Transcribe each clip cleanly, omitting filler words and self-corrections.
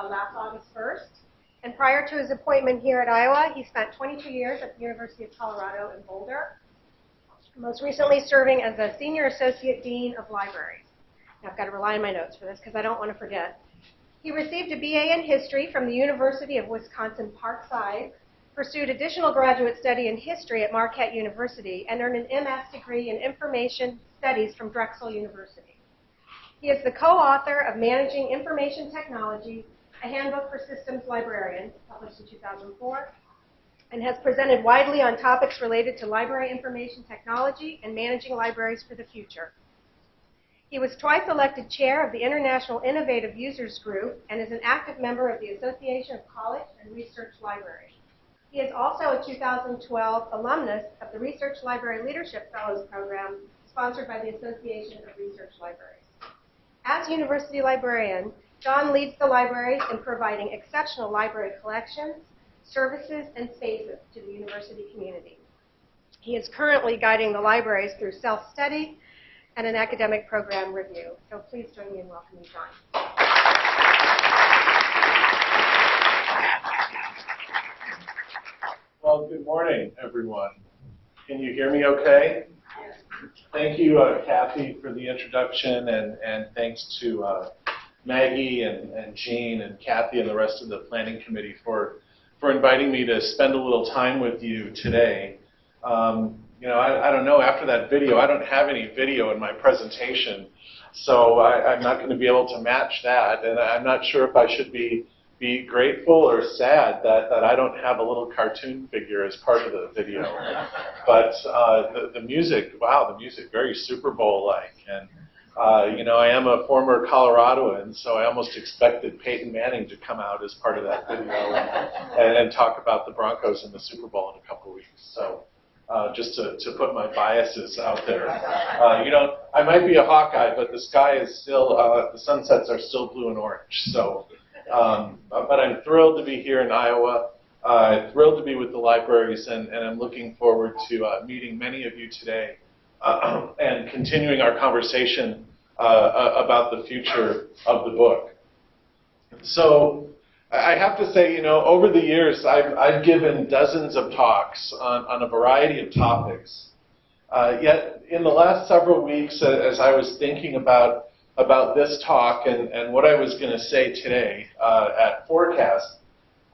last August 1st. And prior to his appointment here at Iowa, he spent 22 years at the University of Colorado in Boulder, most recently serving as the Senior Associate Dean of Libraries. Now, I've got to rely on my notes for this because I don't want to forget. He received a BA in History from the University of Wisconsin-Parkside, pursued additional graduate study in History at Marquette University, and earned an MS degree in Information Studies from Drexel University. He is the co-author of Managing Information Technology, a Handbook for Systems Librarians, published in 2004, and has presented widely on topics related to library information technology and managing libraries for the future. He was twice elected chair of the International Innovative Users Group and is an active member of the Association of College and Research Libraries. He is also a 2012 alumnus of the Research Library Leadership Fellows Program, sponsored by the Association of Research Libraries. As University Librarian, John leads the libraries in providing exceptional library collections, services, and spaces to the university community. He is currently guiding the libraries through self-study and an academic program review. So please join me in welcoming John. Well, good morning, everyone. Can you hear me okay? Thank you, Kathy, for the introduction, and thanks to Maggie and Jean and Kathy and the rest of the planning committee for inviting me to spend a little time with you today. You know, I don't know, after that video, I don't have any video in my presentation, so I'm not going to be able to match that, and I'm not sure if I should be grateful or sad that I don't have a little cartoon figure as part of the video. But the music, wow, the music, very Super Bowl-like. And, you know, I am a former Coloradoan, so I almost expected Peyton Manning to come out as part of that video and talk about the Broncos in the Super Bowl in a couple of weeks. So just to put my biases out there. You know, I might be a Hawkeye, but the sky is still, the sunsets are still blue and orange. So. But I'm thrilled to be here in Iowa, thrilled to be with the libraries, and I'm looking forward to meeting many of you today and continuing our conversation about the future of the book. So I have to say, you know, over the years, I've given dozens of talks on a variety of topics. Yet in the last several weeks, as I was thinking about this talk and what I was going to say today at Forecast,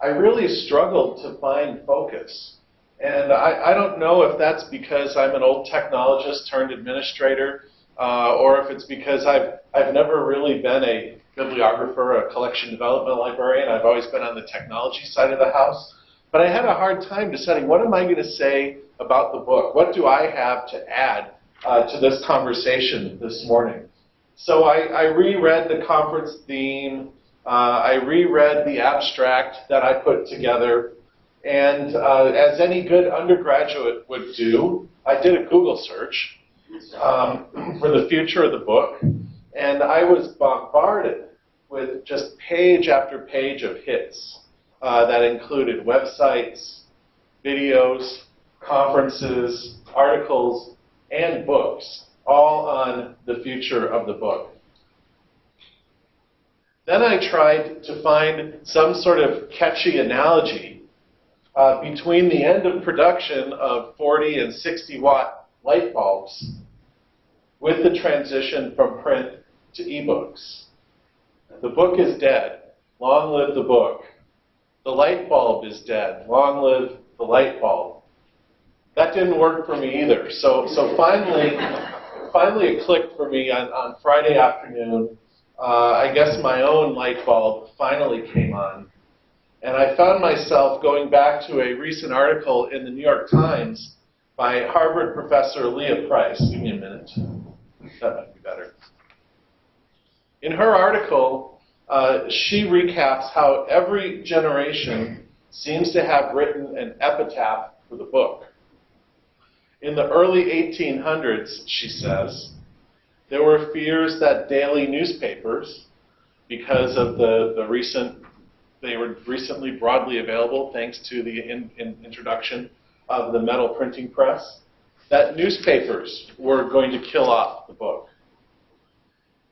I really struggled to find focus. And I don't know if that's because I'm an old technologist turned administrator, or if it's because I've never really been a bibliographer, a collection development librarian. I've always been on the technology side of the house. But I had a hard time deciding, what am I going to say about the book? What do I have to add to this conversation this morning? So I reread the conference theme, I reread the abstract that I put together, and as any good undergraduate would do, I did a Google search for the future of the book, and I was bombarded with just page after page of hits that included websites, videos, conferences, articles, and books, all on the future of the book. Then I tried to find some sort of catchy analogy between the end of production of 40 and 60-watt light bulbs with the transition from print to ebooks. The book is dead. Long live the book. The light bulb is dead. Long live the light bulb. That didn't work for me either. So finally it clicked for me on Friday afternoon. I guess my own light bulb finally came on. And I found myself going back to a recent article in the New York Times by Harvard professor Leah Price. Give me a minute. That might be better. In her article, she recaps how every generation seems to have written an epitaph for the book. In the early 1800s, she says, there were fears that daily newspapers, because of they were recently broadly available thanks to the introduction of the metal printing press, that newspapers were going to kill off the book.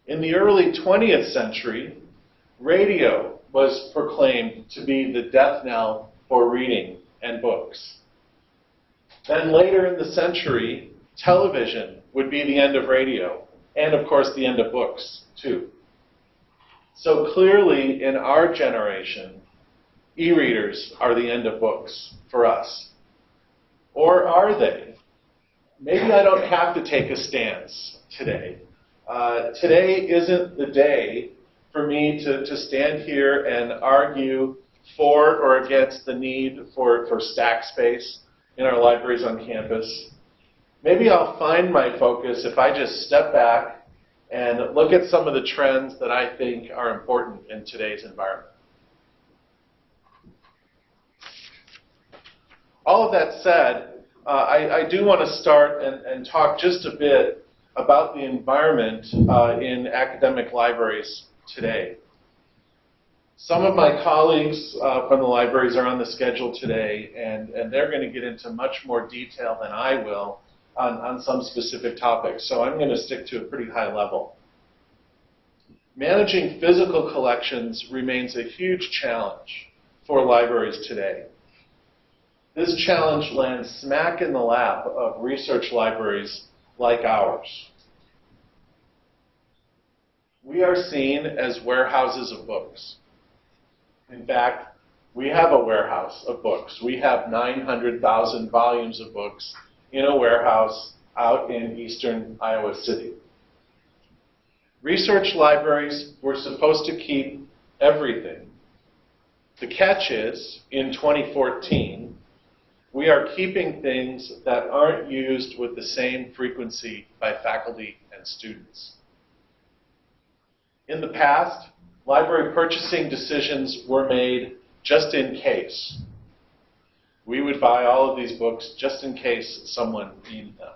In the early 20th century, radio was proclaimed to be the death knell for reading and books. Then later in the century, television would be the end of radio, and of course the end of books, too. So clearly, in our generation, e-readers are the end of books for us. Or are they? Maybe I don't have to take a stance today. Today isn't the day for me to stand here and argue for or against the need for stack space in our libraries on campus. Maybe I'll find my focus if I just step back and look at some of the trends that I think are important in today's environment. All of that said, I do want to start and talk just a bit about the environment in academic libraries today. Some of my colleagues from the libraries are on the schedule today, and they're going to get into much more detail than I will on some specific topics. So I'm going to stick to a pretty high level. Managing physical collections remains a huge challenge for libraries today. This challenge lands smack in the lap of research libraries like ours. We are seen as warehouses of books. In fact, we have a warehouse of books. We have 900,000 volumes of books in a warehouse out in eastern Iowa City. Research libraries were supposed to keep everything. The catch is, in 2014, we are keeping things that aren't used with the same frequency by faculty and students. In the past, library purchasing decisions were made just in case. We would buy all of these books just in case someone needed them.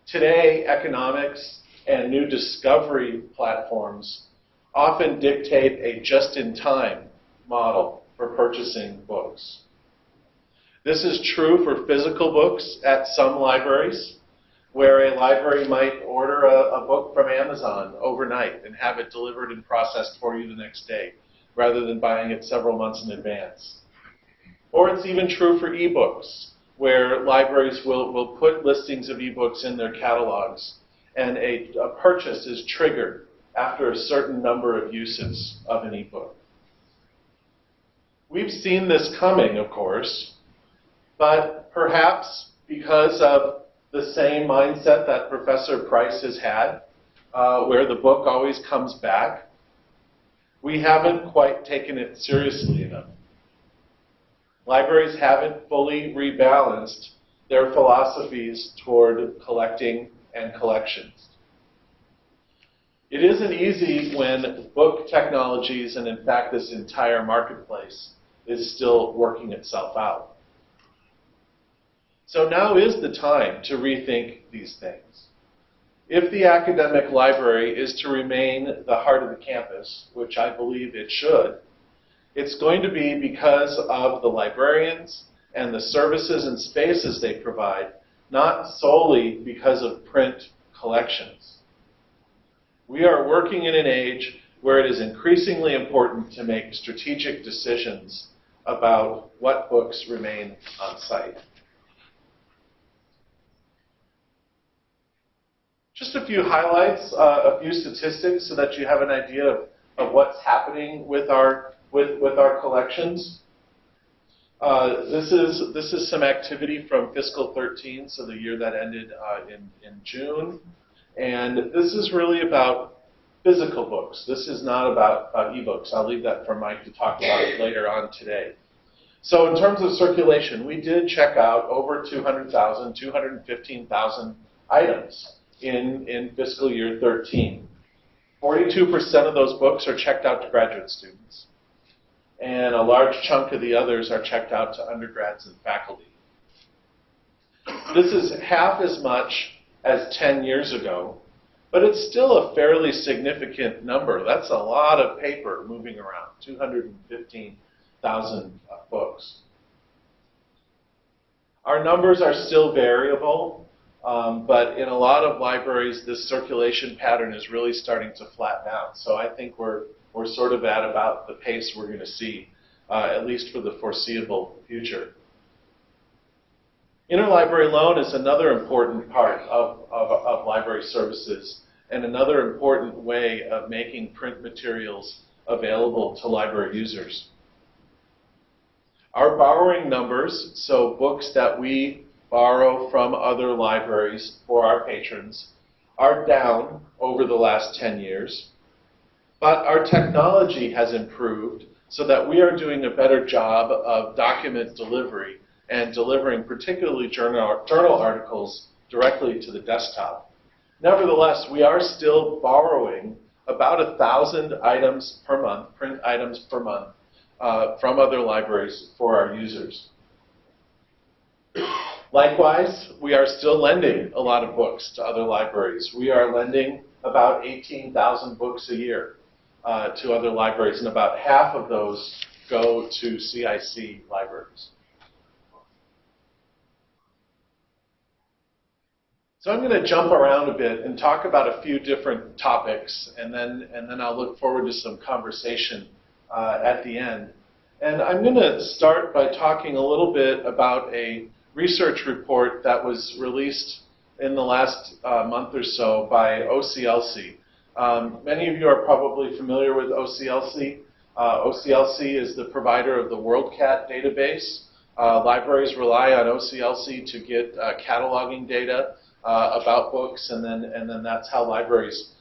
Today, economics and new discovery platforms often dictate a just-in-time model for purchasing books. This is true for physical books at some libraries, where a library might order a book from Amazon overnight and have it delivered and processed for you the next day, rather than buying it several months in advance. Or it's even true for ebooks, where libraries will put listings of ebooks in their catalogs, and a purchase is triggered after a certain number of uses of an ebook. We've seen this coming, of course, but perhaps because of the same mindset that Professor Price has had, where the book always comes back, we haven't quite taken it seriously enough. Libraries haven't fully rebalanced their philosophies toward collecting and collections. It isn't easy when book technologies, and in fact this entire marketplace, is still working itself out. So now is the time to rethink these things. If the academic library is to remain the heart of the campus, which I believe it should, it's going to be because of the librarians and the services and spaces they provide, not solely because of print collections. We are working in an age where it is increasingly important to make strategic decisions about what books remain on site. Just a few highlights, a few statistics so that you have an idea of what's happening with our collections. This is some activity from fiscal 13, so the year that ended in June. And this is really about physical books. This is not about ebooks. I'll leave that for Mike to talk about it later on today. So in terms of circulation, we did check out over 200,000, 215,000 items in fiscal year 13. 42% of those books are checked out to graduate students, and a large chunk of the others are checked out to undergrads and faculty. This is half as much as 10 years ago, but it's still a fairly significant number. That's a lot of paper moving around, 215,000 books. Our numbers are still variable. But in a lot of libraries, this circulation pattern is really starting to flatten out. So I think we're we're sort of at about the pace we're going to see, at least for the foreseeable future. Interlibrary loan is another important part of library services and another important way of making print materials available to library users. Our borrowing numbers, so books that we borrow from other libraries for our patrons, are down over the last 10 years. But our technology has improved so that we are doing a better job of document delivery and delivering particularly journal articles directly to the desktop. Nevertheless, we are still borrowing about 1,000 items per month, print items per month, from other libraries for our users. Likewise, we are still lending a lot of books to other libraries. We are lending about 18,000 books a year to other libraries, and about half of those go to CIC libraries. So I'm going to jump around a bit and talk about a few different topics, and then I'll look forward to some conversation at the end. And I'm going to start by talking a little bit about a research report that was released in the last month or so by OCLC. Many of you are probably familiar with OCLC. OCLC is the provider of the WorldCat database. Libraries rely on OCLC to get cataloging data about books, and then that's how libraries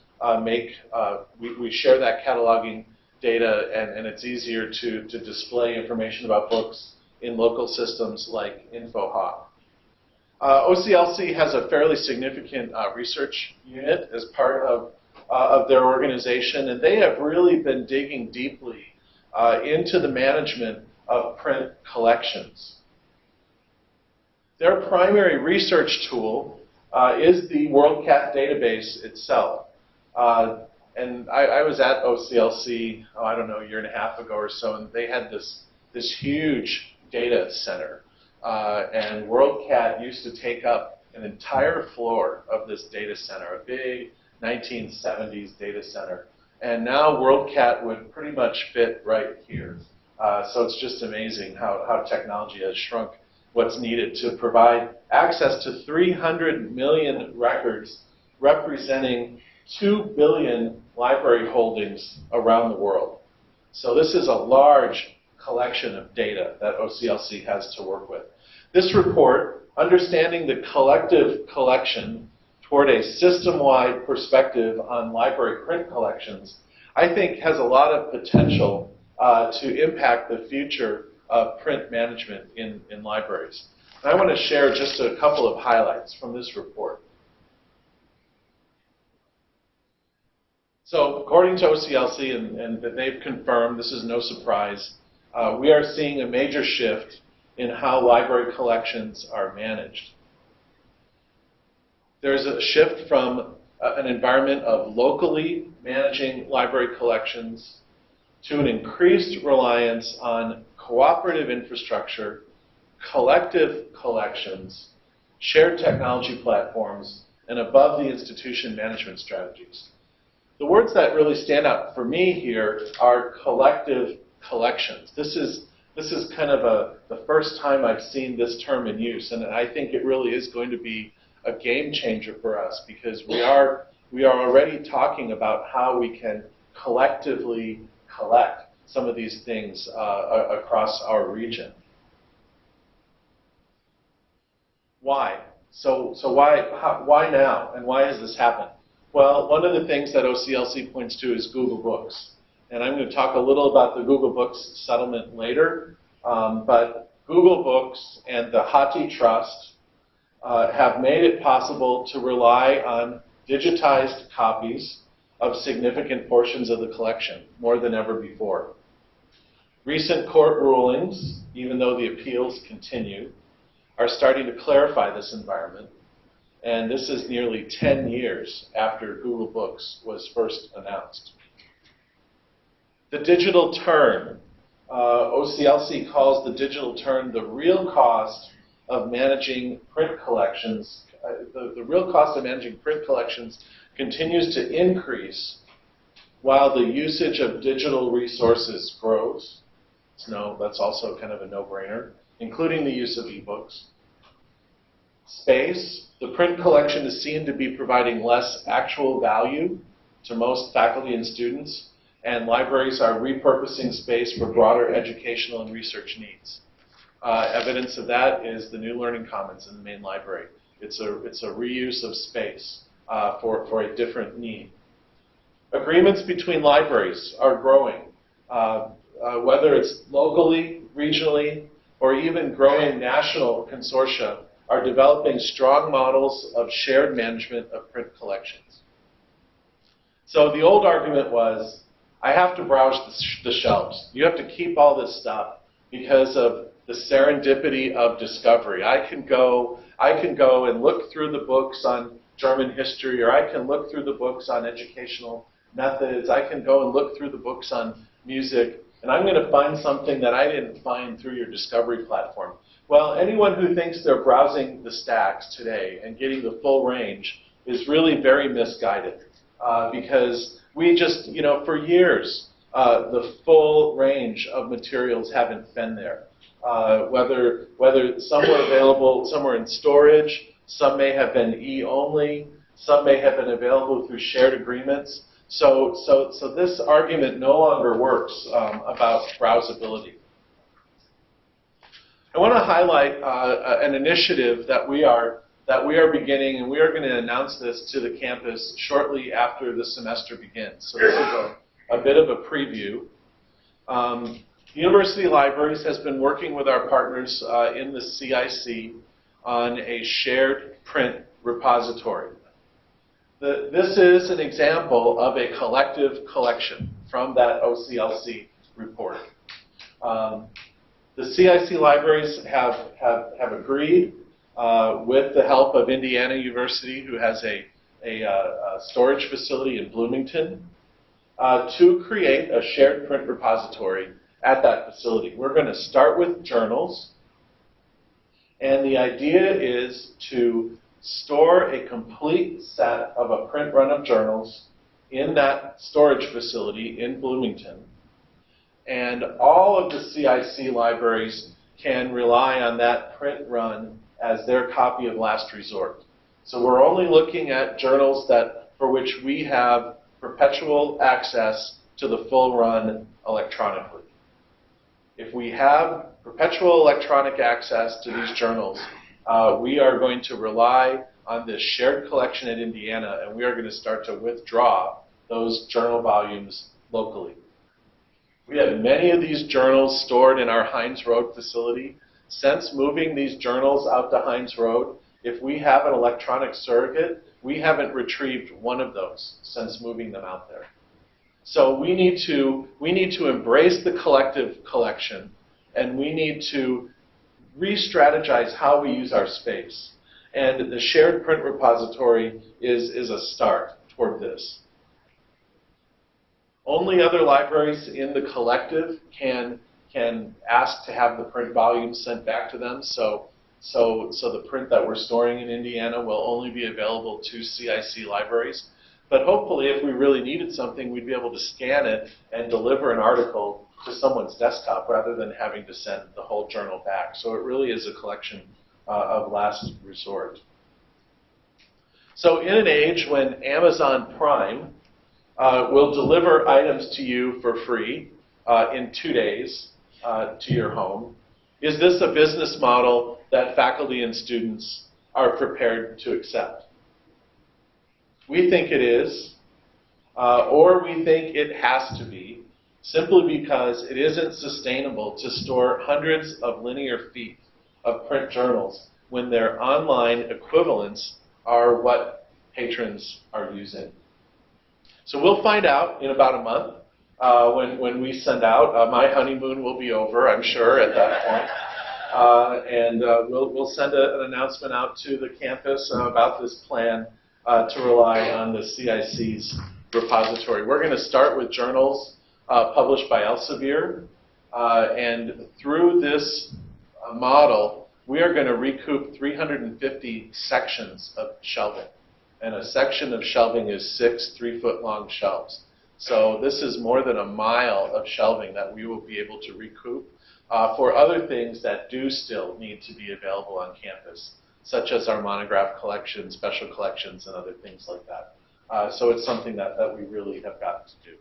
we share that cataloging data, and it's easier to display information about books in local systems like InfoHawk. OCLC has a fairly significant research unit as part of their organization, and they have really been digging deeply into the management of print collections. Their primary research tool is the WorldCat database itself. And I was at OCLC, I don't know, a year and a half ago or so, and they had this huge data center. And WorldCat used to take up an entire floor of this data center, a big 1970s data center. And now WorldCat would pretty much fit right here. So it's just amazing how technology has shrunk what's needed to provide access to 300 million records representing 2 billion library holdings around the world. So this is a large collection of data that OCLC has to work with. This report, Understanding the Collective Collection Toward a System-Wide Perspective on Library Print Collections, I think has a lot of potential to impact the future of print management in libraries. And I want to share just a couple of highlights from this report. So according to OCLC, and they've confirmed, this is no surprise, we are seeing a major shift in how library collections are managed. There's a shift from an environment of locally managing library collections to an increased reliance on cooperative infrastructure, collective collections, shared technology platforms, and above the institution management strategies. The words that really stand out for me here are collective collections. This is kind of the first time I've seen this term in use, and I think it really is going to be a game changer for us, because we are already talking about how we can collectively collect some of these things across our region. Why? So why now, and why has this happened? Well, one of the things that OCLC points to is Google Books. And I'm going to talk a little about the Google Books settlement later. But Google Books and the Hathi Trust have made it possible to rely on digitized copies of significant portions of the collection, more than ever before. Recent court rulings, even though the appeals continue, are starting to clarify this environment. And this is nearly 10 years after Google Books was first announced. The digital turn. OCLC calls the digital turn the real cost of managing print collections. The real cost of managing print collections continues to increase while the usage of digital resources grows, so that's also kind of a no-brainer, including the use of ebooks. Space, the print collection is seen to be providing less actual value to most faculty and students, and libraries are repurposing space for broader educational and research needs. Evidence of that is the new Learning Commons in the main library. It's a reuse of space for a different need. Agreements between libraries are growing, whether it's locally, regionally, or even growing national consortia are developing strong models of shared management of print collections. So the old argument was, I have to browse the shelves. You have to keep all this stuff because of the serendipity of discovery. I can go and look through the books on German history, or I can look through the books on educational methods. I can go and look through the books on music, and I'm going to find something that I didn't find through your discovery platform. Well, anyone who thinks they're browsing the stacks today and getting the full range is really very misguided, because we just, for years, the full range of materials haven't been there. Whether some were available, some were in storage, some may have been e-only, some may have been available through shared agreements. So this argument no longer works about browsability. I want to highlight an initiative that we are beginning, and we are going to announce this to the campus shortly after the semester begins. So this is a bit of a preview. University Libraries has been working with our partners in the CIC on a shared print repository. This is an example of a collective collection from that OCLC report. The CIC libraries have agreed, with the help of Indiana University, who has a storage facility in Bloomington, to create a shared print repository at that facility. We're going to start with journals, and the idea is to store a complete set of a print run of journals in that storage facility in Bloomington, and all of the CIC libraries can rely on that print run as their copy of last resort. So we're only looking at journals for which we have perpetual access to the full run electronically. If we have perpetual electronic access to these journals, we are going to rely on this shared collection at Indiana, and we are going to start to withdraw those journal volumes locally. We have many of these journals stored in our Hines Road facility. Since moving these journals out to Hines Road, if we have an electronic surrogate, we haven't retrieved one of those since moving them out there. So we need to embrace the collective collection, and we need to re-strategize how we use our space. And the shared print repository is a start toward this. Only other libraries in the collective can ask to have the print volumes sent back to them. So the print that we're storing in Indiana will only be available to CIC libraries. But hopefully, if we really needed something, we'd be able to scan it and deliver an article to someone's desktop rather than having to send the whole journal back. So it really is a collection of last resort. So in an age when Amazon Prime will deliver items to you for free in 2 days to your home, is this a business model that faculty and students are prepared to accept? We think it is, or we think it has to be, simply because it isn't sustainable to store hundreds of linear feet of print journals when their online equivalents are what patrons are using. So we'll find out in about a month when we send out. My honeymoon will be over, I'm sure, at that point. And we'll send an announcement out to the campus about this plan to rely on the CIC's repository. We're going to start with journals published by Elsevier. And through this model, we are going to recoup 350 sections of shelving. And a section of shelving is 6 3-foot-long shelves. So this is more than a mile of shelving that we will be able to recoup for other things that do still need to be available on campus, such as our monograph collection, special collections, and other things like that. So it's something that we really have got to do.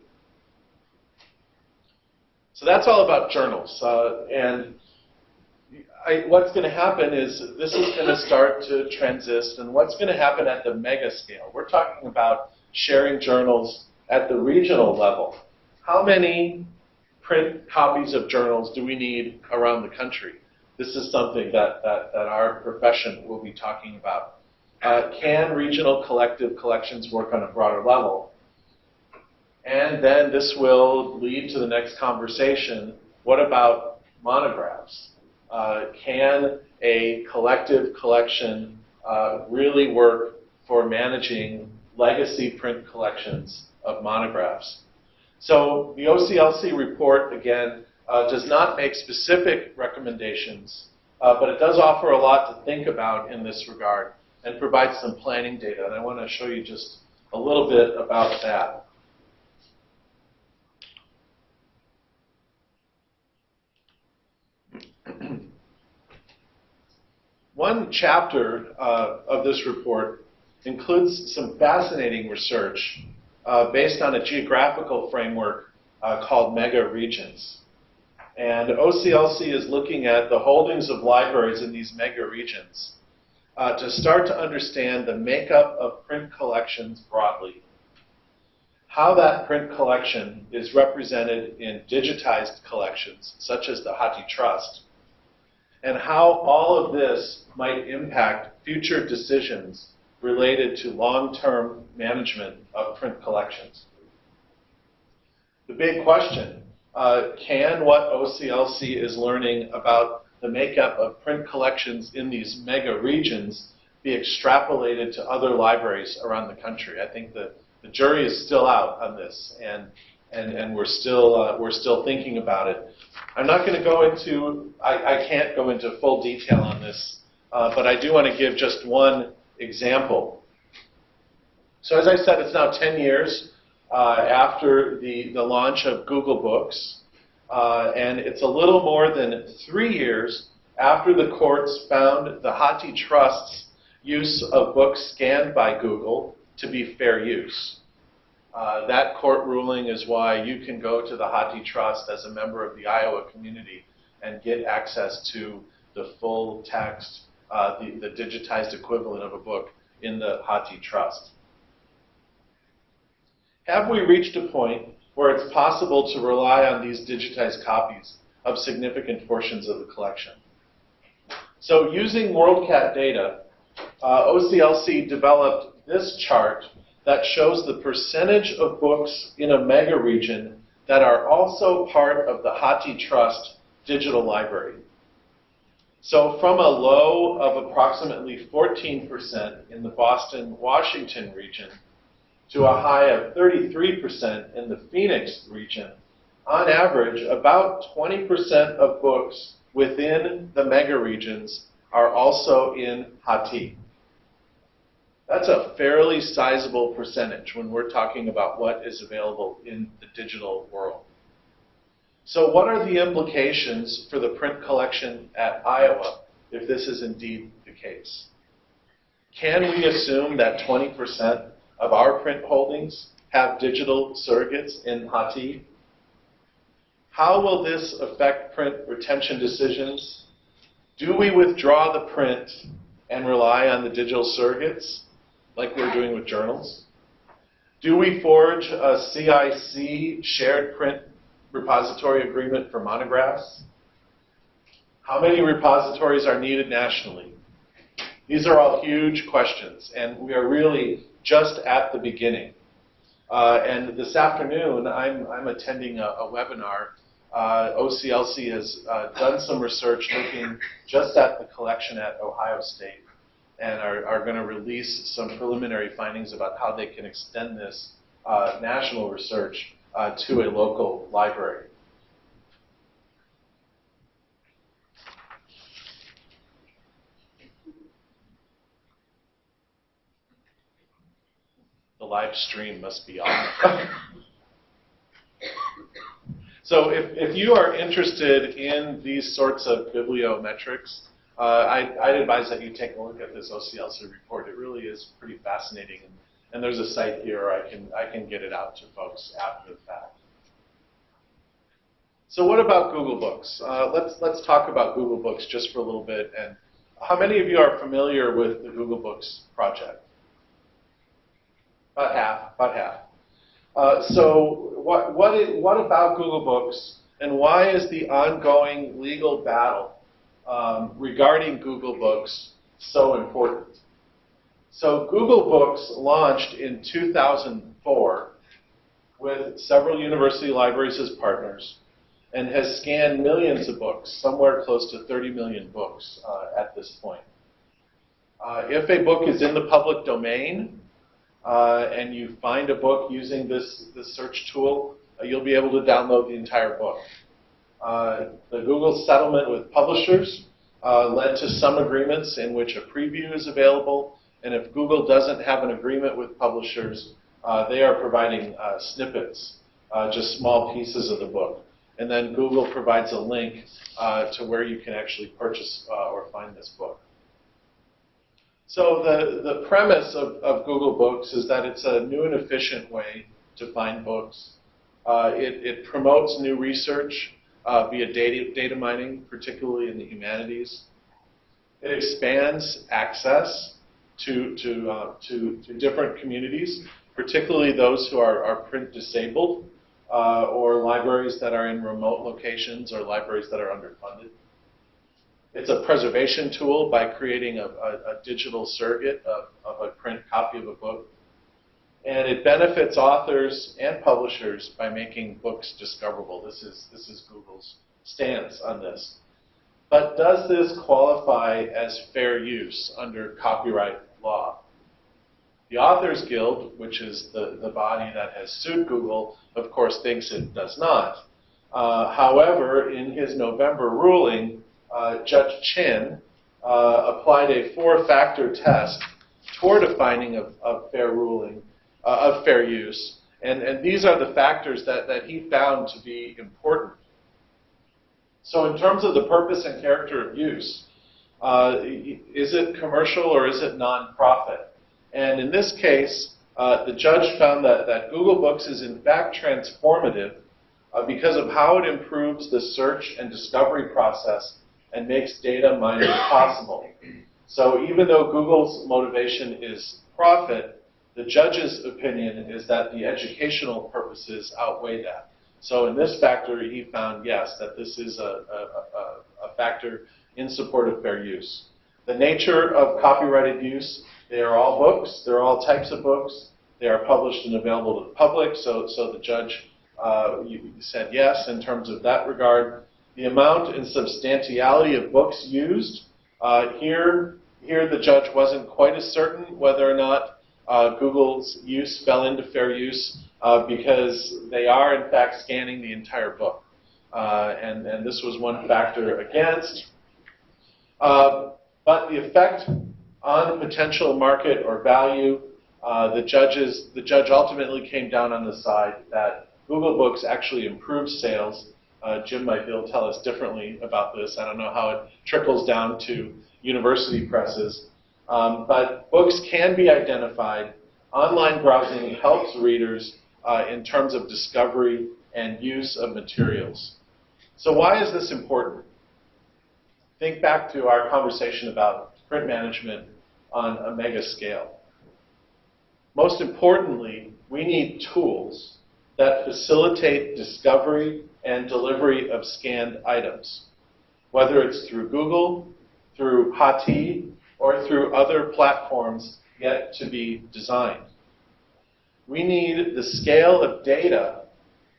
So that's all about journals. What's going to happen is this is going to start to transit, and what's going to happen at the mega scale? We're talking about sharing journals at the regional level. How many print copies of journals do we need around the country? This is something that our profession will be talking about. Can regional collective collections work on a broader level? And then this will lead to the next conversation. What about monographs? Can a collective collection really work for managing legacy print collections of monographs? So the OCLC report, again, does not make specific recommendations, but it does offer a lot to think about in this regard and provide some planning data. And I want to show you just a little bit about that. One chapter of this report includes some fascinating research based on a geographical framework called mega regions. And OCLC is looking at the holdings of libraries in these mega regions to start to understand the makeup of print collections broadly, how that print collection is represented in digitized collections, such as the Hathi Trust, and how all of this might impact future decisions related to long-term management of print collections. The big question, can what OCLC is learning about the makeup of print collections in these mega regions be extrapolated to other libraries around the country? I think the jury is still out on this, and we're still thinking about it. I'm not going to go into, I can't go into full detail on this, but I do want to give just one example. So as I said, it's now 10 years after the launch of Google Books, and it's a little more than 3 years after the courts found the Hathi Trust's use of books scanned by Google to be fair use. That court ruling is why you can go to the Hathi Trust as a member of the Iowa community and get access to the full text, the digitized equivalent of a book in the Hathi Trust. Have we reached a point where it's possible to rely on these digitized copies of significant portions of the collection? So using WorldCat data, OCLC developed this chart that shows the percentage of books in a mega region that are also part of the Hathi Trust digital library. So from a low of approximately 14% in the Boston, Washington region to a high of 33% in the Phoenix region, on average, about 20% of books within the mega regions are also in Hathi. That's a fairly sizable percentage when we're talking about what is available in the digital world. So what are the implications for the print collection at Iowa if this is indeed the case? Can we assume that 20% of our print holdings have digital surrogates in Hathi? How will this affect print retention decisions? Do we withdraw the print and rely on the digital surrogates, like we're doing with journals? Do we forge a CIC shared print repository agreement for monographs? How many repositories are needed nationally? These are all huge questions, and we are really just at the beginning. And this afternoon, I'm attending a webinar. OCLC has done some research looking just at the collection at Ohio State, and are going to release some preliminary findings about how they can extend this national research to a local library. The live stream must be off. So if you are interested in these sorts of bibliometrics, I'd advise that you take a look at this OCLC report. It really is pretty fascinating. And there's a site here. I can get it out to folks after the fact. So what about Google Books? Let's talk about Google Books just for a little bit. And how many of you are familiar with the Google Books project? About half. So what about Google Books, and why is the ongoing legal battle regarding Google Books so important? So Google Books launched in 2004 with several university libraries as partners and has scanned millions of books, somewhere close to 30 million books at this point. If a book is in the public domain, and you find a book using this search tool, you'll be able to download the entire book. The Google settlement with publishers led to some agreements in which a preview is available, and if Google doesn't have an agreement with publishers, they are providing snippets, just small pieces of the book. And then Google provides a link to where you can actually purchase or find this book. So the premise of Google Books is that it's a new and efficient way to find books. It promotes new research via data mining, particularly in the humanities. It expands access to different communities, particularly those who are print disabled, or libraries that are in remote locations, or libraries that are underfunded. It's a preservation tool by creating a digital surrogate of a print copy of a book. And it benefits authors and publishers by making books discoverable. This is Google's stance on this. But does this qualify as fair use under copyright law? The Authors Guild, which is the body that has sued Google, of course thinks it does not. However, in his November ruling, Judge Chin applied a 4-factor test toward a finding of fair ruling, of fair use. And these are the factors that he found to be important. So in terms of the purpose and character of use, is it commercial or is it nonprofit? And in this case, the judge found that Google Books is in fact transformative because of how it improves the search and discovery process and makes data mining possible. So even though Google's motivation is profit, the judge's opinion is that the educational purposes outweigh that. So in this factor, he found, yes, that this is a factor in support of fair use. The nature of copyrighted use, they are all books, they're all types of books, they are published and available to the public, so the judge said yes in terms of that regard. The amount and substantiality of books used, here the judge wasn't quite as certain whether or not Google's use fell into fair use because they are in fact scanning the entire book. And this was one factor against. But the effect on potential market or value, the judge ultimately came down on the side that Google Books actually improves sales. Jim might be able to tell us differently about this. I don't know how it trickles down to university presses. But books can be identified. Online browsing helps readers in terms of discovery and use of materials. So why is this important? Think back to our conversation about print management on a mega scale. Most importantly, we need tools that facilitate discovery and delivery of scanned items, whether it's through Google, through Hati, or through other platforms yet to be designed. We need the scale of data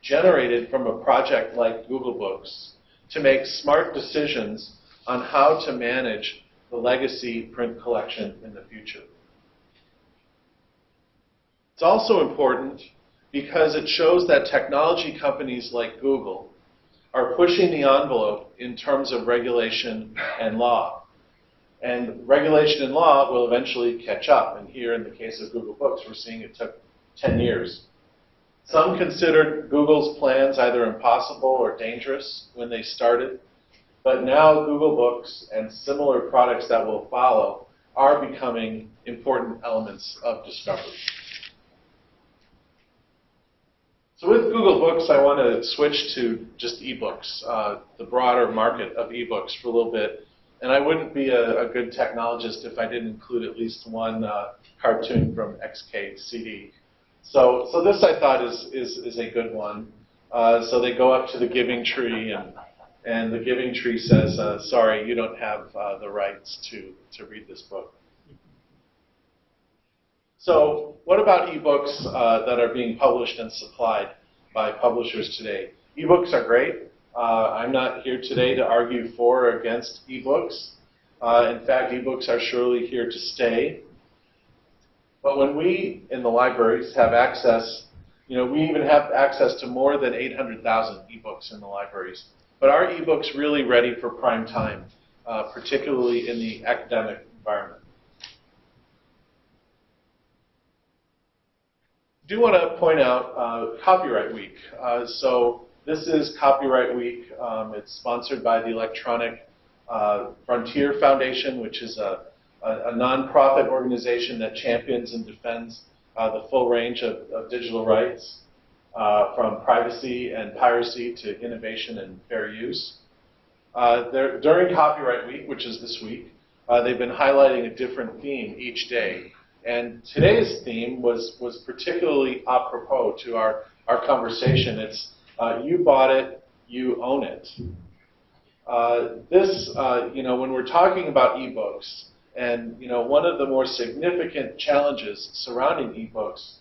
generated from a project like Google Books to make smart decisions on how to manage the legacy print collection in the future. It's also important because it shows that technology companies like Google are pushing the envelope in terms of regulation and law. And regulation and law will eventually catch up. And here in the case of Google Books, we're seeing it took 10 years. Some considered Google's plans either impossible or dangerous when they started, but now Google Books and similar products that will follow are becoming important elements of discovery. So with Google Books, I want to switch to just ebooks, the broader market of ebooks for a little bit. And I wouldn't be a good technologist if I didn't include at least one cartoon from XKCD. So this I thought is a good one. So they go up to the Giving Tree, and the Giving Tree says, sorry, you don't have the rights to read this book. So what about ebooks that are being published and supplied by publishers today? Ebooks are great. I'm not here today to argue for or against ebooks. In fact, ebooks are surely here to stay. But when we in the libraries have access, we even have access to more than 800,000 ebooks in the libraries. But are ebooks really ready for prime time, particularly in the academic environment? I do want to point out Copyright Week. So this is Copyright Week. It's sponsored by the Electronic Frontier Foundation, which is a nonprofit organization that champions and defends the full range of digital rights, from privacy and piracy to innovation and fair use. During Copyright Week, which is this week, they've been highlighting a different theme each day. And today's theme was particularly apropos to our conversation. It's you bought it, you own it. When we're talking about ebooks, and one of the more significant challenges surrounding ebooks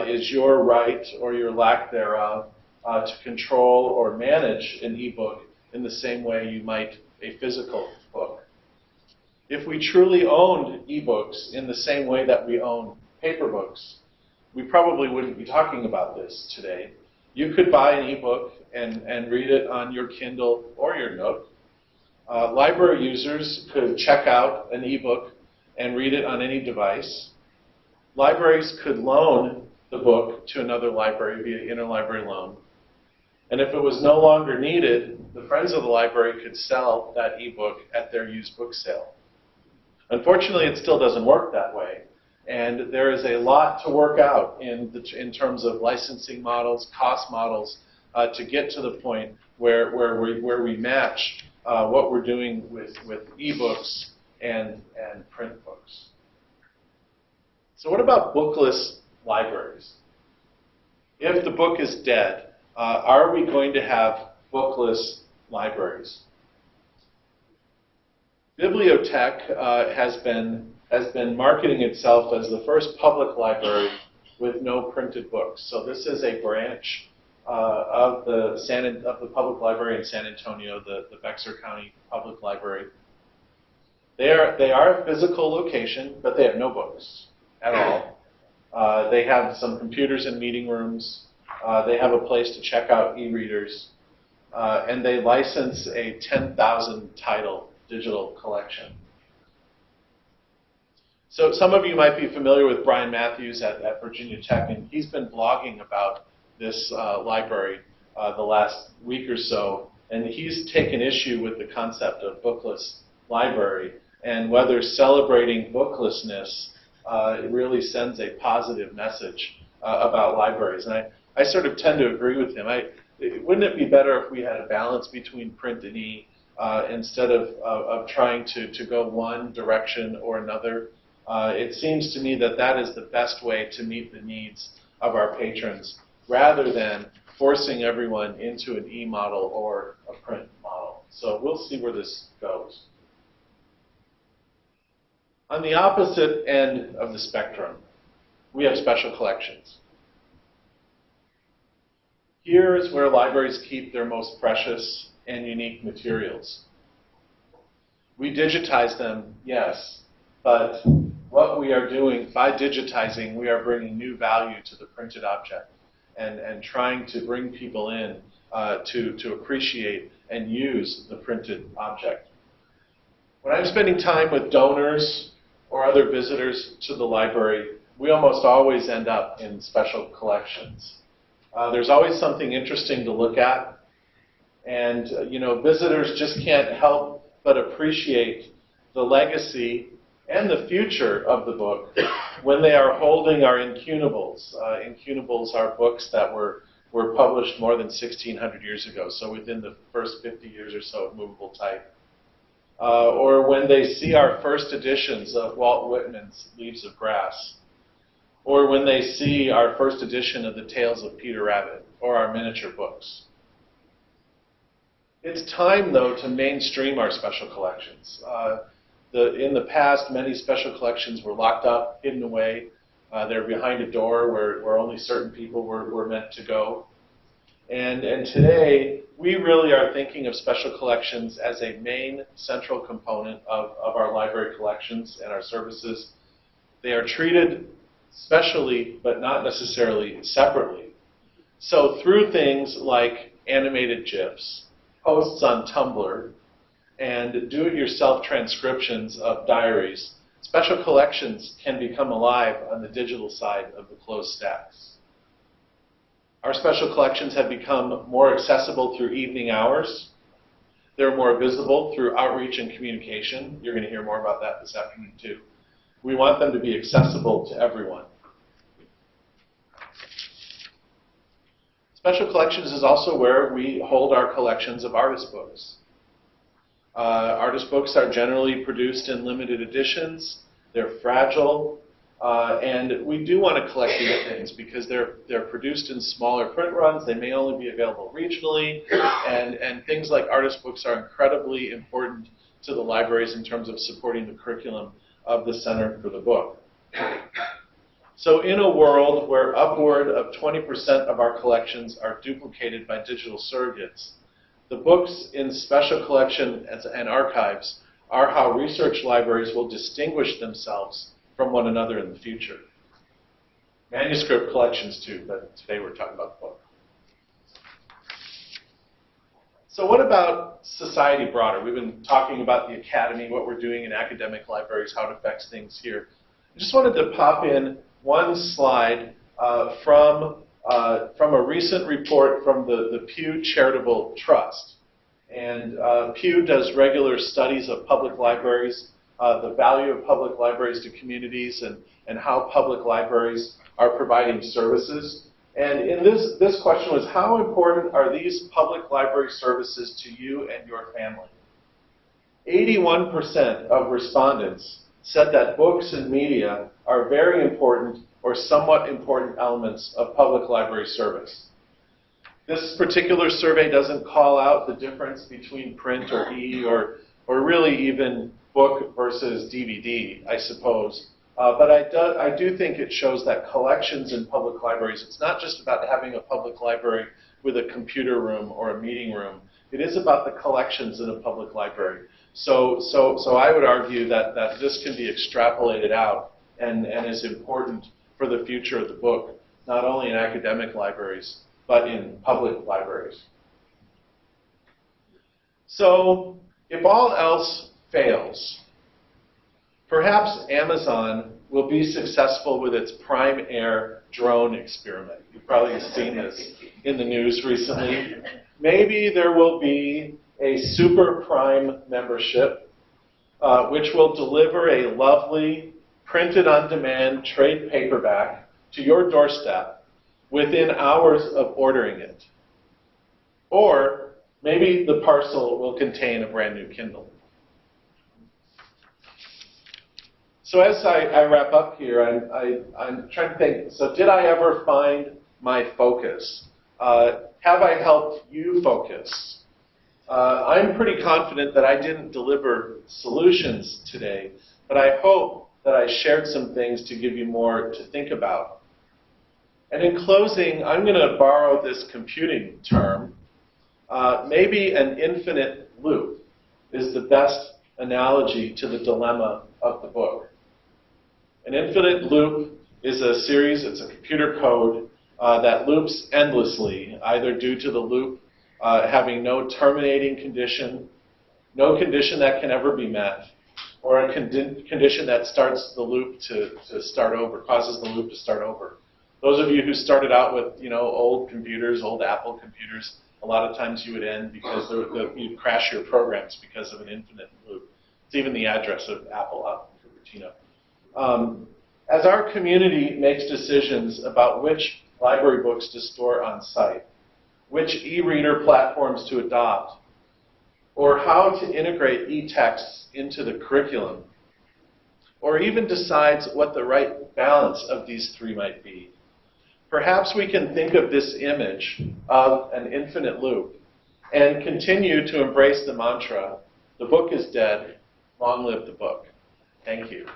is your right or your lack thereof to control or manage an ebook in the same way you might a physical book. If we truly owned ebooks in the same way that we own paper books, we probably wouldn't be talking about this today. You could buy an ebook and read it on your Kindle or your Nook. Library users could check out an ebook and read it on any device. Libraries could loan the book to another library via interlibrary loan. And if it was no longer needed, the friends of the library could sell that ebook at their used book sale. Unfortunately, it still doesn't work that way. And there is a lot to work out in terms of licensing models, cost models, to get to the point where we match what we're doing with ebooks and print books. So what about bookless libraries? If the book is dead, are we going to have bookless libraries? Bibliotech has been marketing itself as the first public library with no printed books. So this is a branch of the public library in San Antonio, the Bexar County Public Library. They are a physical location, but they have no books at all. They have some computers in meeting rooms. They have a place to check out e-readers. And they license a 10,000 title digital collection. So some of you might be familiar with Brian Matthews at Virginia Tech, and he's been blogging about this library the last week or so, and he's taken issue with the concept of bookless library and whether celebrating booklessness really sends a positive message about libraries. And I sort of tend to agree with him. Wouldn't it be better if we had a balance between print and e instead of trying to go one direction or another? It seems to me that is the best way to meet the needs of our patrons, rather than forcing everyone into an e-model or a print model. So we'll see where this goes. On the opposite end of the spectrum, we have special collections. Here is where libraries keep their most precious and unique materials. We digitize them, yes, but what we are doing by digitizing, we are bringing new value to the printed object and trying to bring people in to appreciate and use the printed object. When I'm spending time with donors or other visitors to the library, we almost always end up in special collections. There's always something interesting to look at. And, visitors just can't help but appreciate the legacy and the future of the book when they are holding our incunables. Incunables are books that were published more than 1,600 years ago, so within the first 50 years or so of movable type. Or when they see our first editions of Walt Whitman's Leaves of Grass. Or when they see our first edition of the Tales of Peter Rabbit, or our miniature books. It's time, though, to mainstream our special collections. In the past, many special collections were locked up, hidden away. They're behind a door where only certain people were meant to go. And today, we really are thinking of special collections as a main central component of our library collections and our services. They are treated specially, but not necessarily separately. So through things like animated GIFs, posts on Tumblr, and do-it-yourself transcriptions of diaries, special collections can become alive on the digital side of the closed stacks. Our special collections have become more accessible through evening hours. They're more visible through outreach and communication. You're going to hear more about that this afternoon, too. We want them to be accessible to everyone. Special collections is also where we hold our collections of artist books. Artist books are generally produced in limited editions. They're fragile. And we do want to collect these things because they're produced in smaller print runs. They may only be available regionally. And things like artist books are incredibly important to the libraries in terms of supporting the curriculum of the Center for the Book. So in a world where upward of 20% of our collections are duplicated by digital surrogates, the books in special collection and archives are how research libraries will distinguish themselves from one another in the future. Manuscript collections too, but today we're talking about the book. So what about society broader? We've been talking about the academy, what we're doing in academic libraries, how it affects things here. I just wanted to pop in one slide from a recent report from the Pew Charitable Trust. And Pew does regular studies of public libraries, the value of public libraries to communities, and how public libraries are providing services. And in this question was, how important are these public library services to you and your family? 81% of respondents said that books and media are very important or somewhat important elements of public library service. This particular survey doesn't call out the difference between print or or really even book versus DVD, I suppose. But I do think it shows that collections in public libraries, it's not just about having a public library with a computer room or a meeting room. It is about the collections in a public library. So I would argue that this can be extrapolated out and is important for the future of the book, not only in academic libraries, but in public libraries. So if all else fails, perhaps Amazon will be successful with its Prime Air drone experiment. You've probably seen this in the news recently. Maybe there will be a Super Prime membership, which will deliver a lovely printed-on-demand trade paperback to your doorstep within hours of ordering it. Or maybe the parcel will contain a brand new Kindle. So as I wrap up here, I'm trying to think, so did I ever find my focus? Have I helped you focus? I'm pretty confident that I didn't deliver solutions today, but I hope that I shared some things to give you more to think about. And in closing, I'm going to borrow this computing term. Maybe an infinite loop is the best analogy to the dilemma of the book. An infinite loop is a series, it's a computer code that loops endlessly, either due to the loop having no terminating condition, no condition that can ever be met, or a condition that starts the loop to start over, causes the loop to start over. Those of you who started out with, old computers, old Apple computers, a lot of times you would end because you'd crash your programs because of an infinite loop. It's even the address of Apple out in Cupertino. As our community makes decisions about which library books to store on site, which e-reader platforms to adopt, or how to integrate e-texts into the curriculum, or even decides what the right balance of these three might be, perhaps we can think of this image of an infinite loop and continue to embrace the mantra, the book is dead, long live the book. Thank you.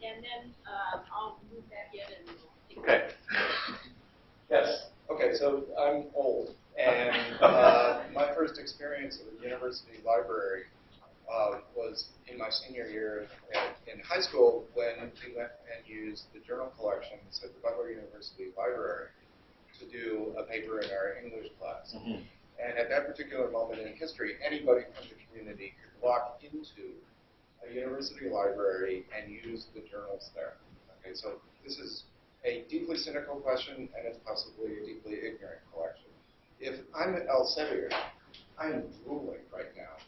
And then I'll move back in and we'll Okay. Yes. Okay, so I'm old, and my first experience at a university library was in my senior year in high school when we went and used the journal collections at the Butler University Library to do a paper in our English class. Mm-hmm. And at that particular moment in history, anybody from the community could walk into a university library and use the journals there. Okay, so this is a deeply cynical question, and it's possibly a deeply ignorant collection. If I'm at Elsevier, I'm drooling right now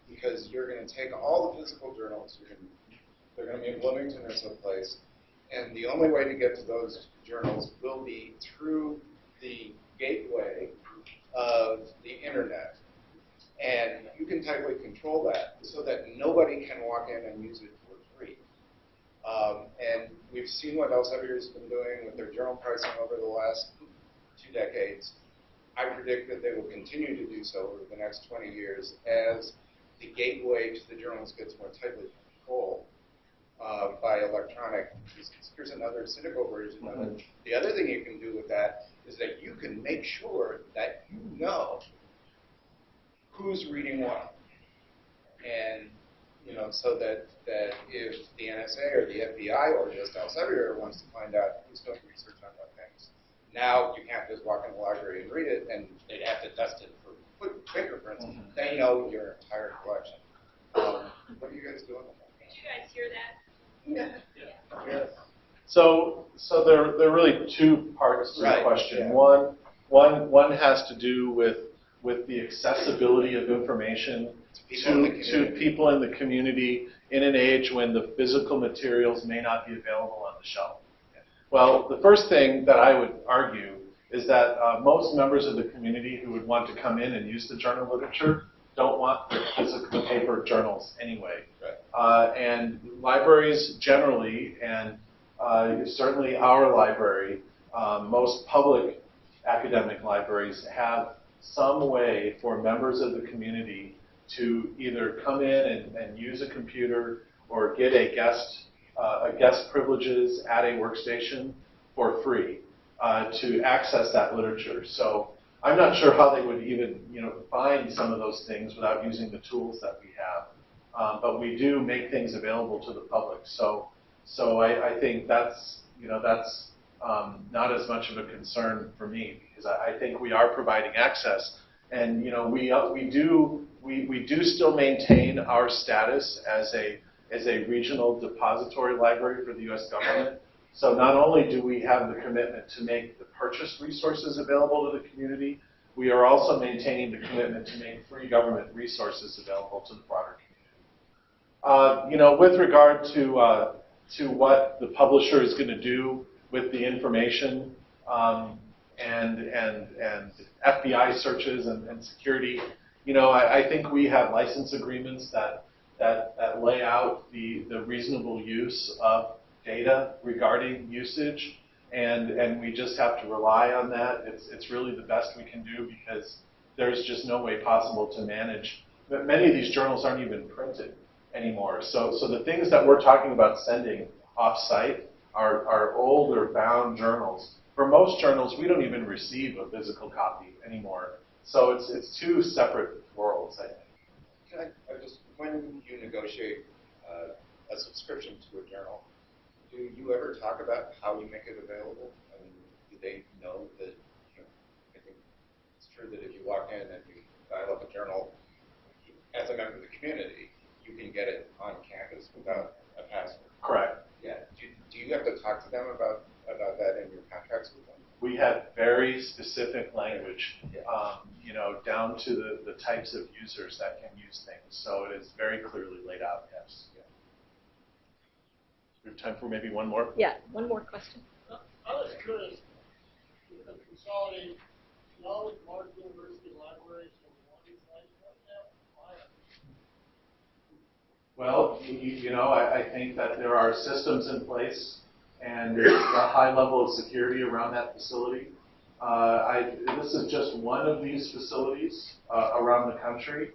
because you're going to take all the physical journals, they're going to be in Bloomington or someplace, and the only way to get to those journals will be through the gateway of the internet. And you can tightly control that so that nobody can walk in and use it for free. And we've seen what Elsevier's been doing with their journal pricing over the last 2 decades. I predict that they will continue to do so over the next 20 years as the gateway to the journals gets more tightly controlled by electronic. Here's another cynical version of it. The other thing you can do with that is that you can make sure that you know who's reading what. And so that if the NSA or the FBI or just Elsevier wants to find out who's doing research on what things, now you can't just walk in the library and read it, and they'd have to test it for fingerprints. They know your entire collection. What are you guys doing with that? Did you guys hear that? Yeah. So there are really two parts to the question. Yeah. One has to do with the accessibility of information to people in the community in an age when the physical materials may not be available on the shelf. Well, the first thing that I would argue is that most members of the community who would want to come in and use the journal literature don't want the physical paper journals anyway. Right. And libraries generally, and certainly our library, most public academic libraries have some way for members of the community to either come in and use a computer or get a guest privileges at a workstation for free to access that literature. So I'm not sure how they would even find some of those things without using the tools that we have. But we do make things available to the public. So I think that's not as much of a concern for me, because I think we are providing access, and we do still maintain our status as a regional depository library for the U.S. government. So not only do we have the commitment to make the purchased resources available to the community, we are also maintaining the commitment to make free government resources available to the broader community. With regard to what the publisher is going to do with the information and FBI searches and security, I think we have license agreements that lay out the reasonable use of data regarding usage, and we just have to rely on that. It's really the best we can do, because there's just no way possible to manage. Many of these journals aren't even printed anymore. So the things that we're talking about sending off-site are older bound journals. For most journals, we don't even receive a physical copy anymore. So it's two separate worlds, I think. Can I just, when you negotiate a subscription to a journal, do you ever talk about how you make it available? I mean, do they know that, I think it's sure that if you walk in and you dial up a journal, as a member of the community, you can get it on campus without a password. Correct. Yeah. Do you have to talk to them about that in your contracts with them? We have very specific language, down to the types of users that can use things. So it is very clearly laid out, yes. Yeah. We have time for maybe one more? Yeah, one more question. I was curious, you can consolidate knowledge, large university libraries in one site right now. Well, I think that there are systems in place, and there's a high level of security around that facility. This is just one of these facilities around the country,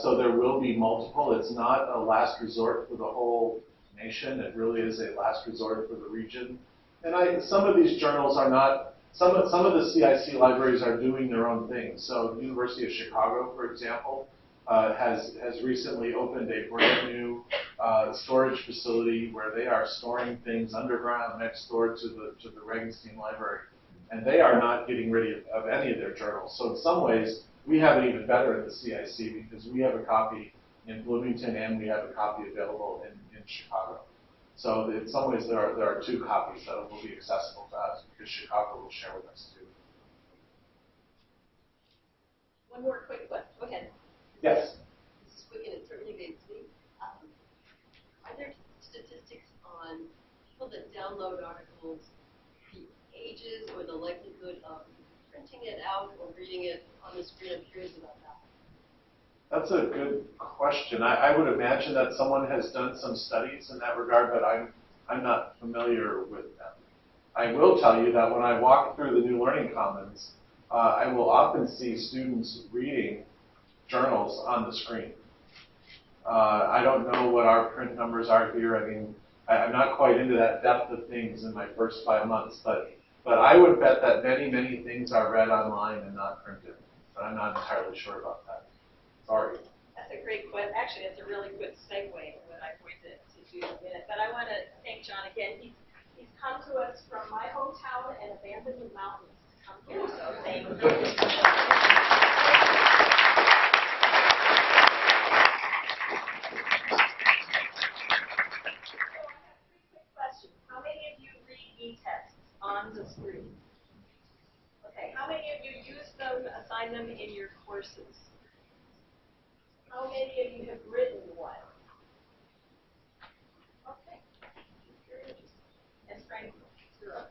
so there will be multiple. It's not a last resort for the whole nation. It really is a last resort for the region. And some of these journals are not. Some of the CIC libraries are doing their own thing. So the University of Chicago, for example, has recently opened a brand new storage facility where they are storing things underground next door to the Regenstein Library, and they are not getting rid of any of their journals. So in some ways, we have it even better at the CIC because we have a copy in Bloomington and we have a copy available in Chicago. So in some ways, there are two copies that will be accessible to us because Chicago will share with us too. One more quick question. Go ahead. Yes. This is quick and it certainly makes me. Are there statistics on people that download articles, the ages or the likelihood of printing it out or reading it on the screen? I'm curious about that. That's a good question. I would imagine that someone has done some studies in that regard, but I'm not familiar with them. I will tell you that when I walk through the New Learning Commons, I will often see students reading journals on the screen. I don't know what our print numbers are here. I mean, I'm not quite into that depth of things in my first 5 months, but I would bet that many, many things are read online and not printed. But I'm not entirely sure about that. Sorry. That's a great question. Actually, it's a really good segue to what I'm going to do in a minute. But I want to thank John again. He's come to us from my hometown and abandoned the mountains to come here. So thank you. Question. How many of you read e-texts on the screen? Okay. How many of you use them, assign them in your courses? How many of you have written one? Okay. And Frank, 0.